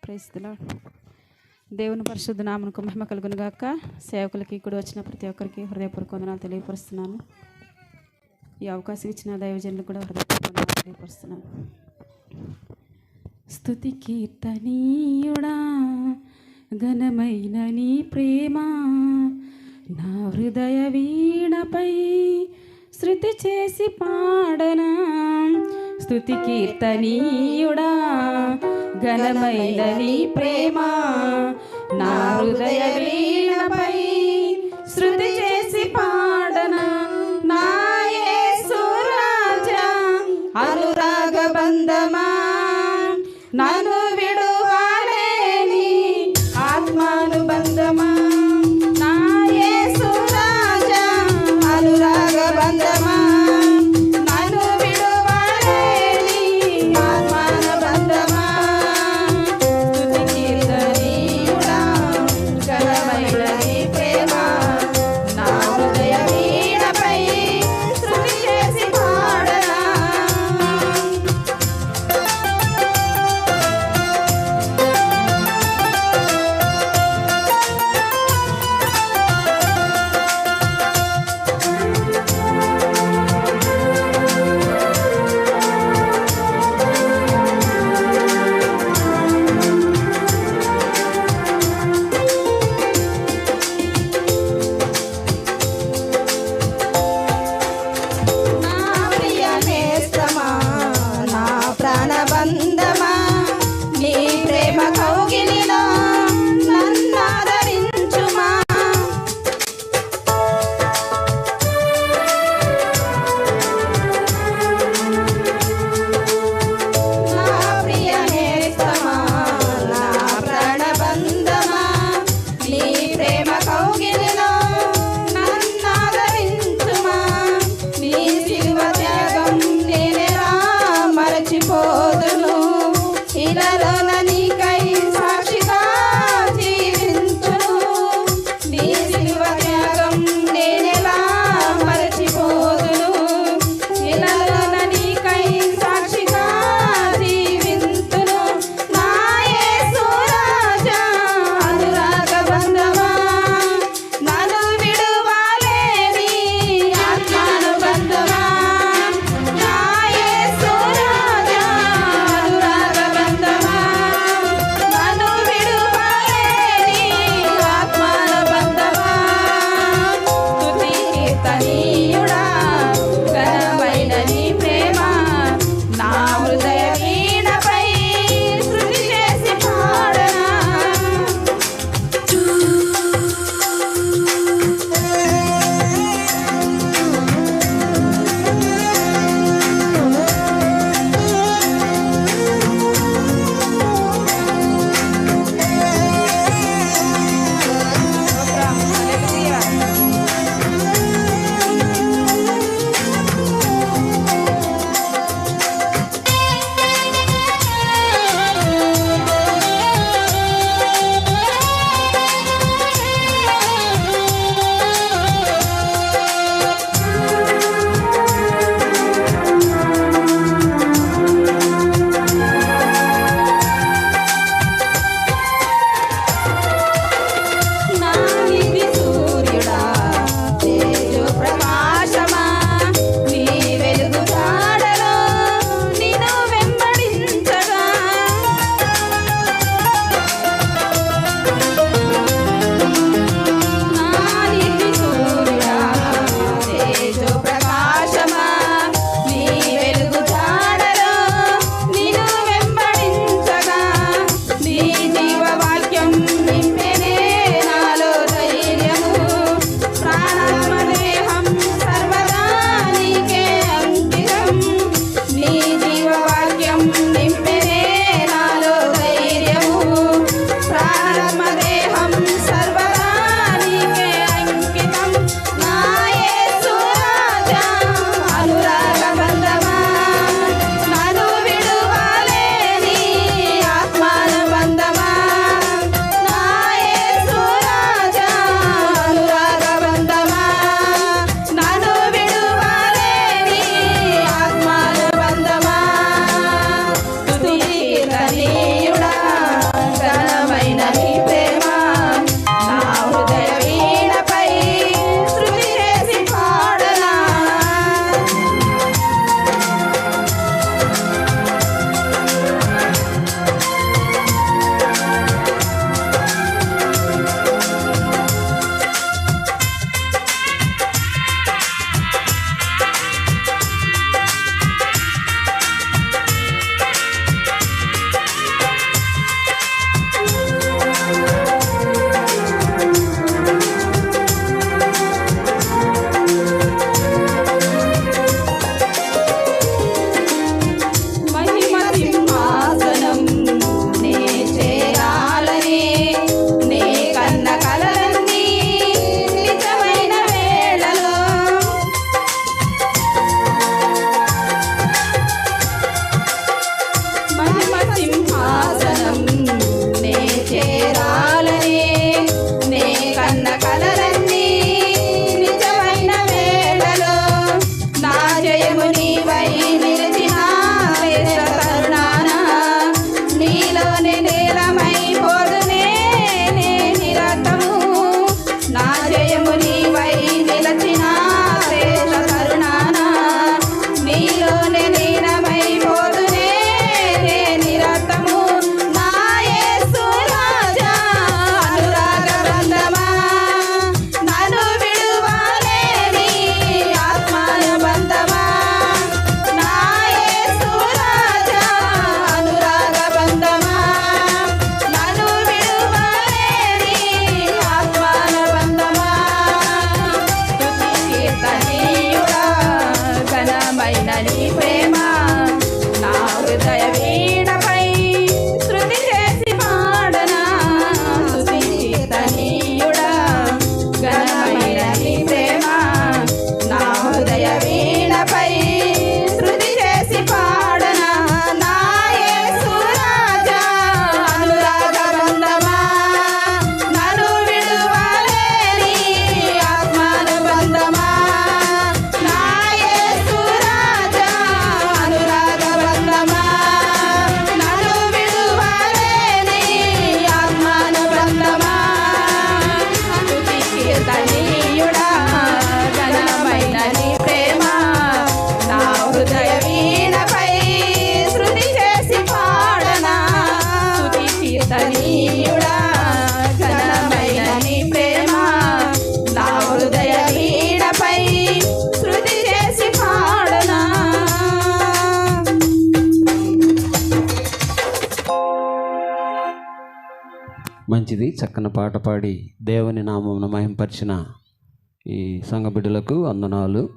Praise the lord. దేవుని పరిశుద్ధ నామమునకు మహిమ కలుగును గాక. సేవకులకి కూడా వచ్చిన ప్రతి ఒక్కరికి హృదయపూర్వక వందనాలు తెలియపరుస్తున్నాను. ఈ అవకాశం ఇచ్చిన దైవజనులకు కూడా హృదయపూర్వక వందనాలు తెలియపరుస్తున్నాను. స్తుతి కీర్తనీయుడా, ఘనమైన నీ ప్రేమ నా హృదయ వీణపై శృతి చేసి పాడనా. స్తుతి కీర్తనీయుడా, ఘనమైన నీ ప్రేమ నా హృదయ వీణపై శృతి చేసి పాడనా. నా యేసు రాజా అనురాగ బంధమా, నన్ను విడువలేని ఆత్మానుబంధమా. నా యేసు రాజా అనురాగ బంధమా, నన్ను విడువలేని ఆత్మానుబంధమా. స్తుతి కీర్తనీయుడా, ఘనమైన నీ ప్రేమ నా హృదయ వీణపై శృతి చేసి పాడనా. మంచిది. చక్కని పాట పాడి దేవుని నామమును మహింపరిచిన ఈ సంఘ బిడ్డలకు వందనాలు.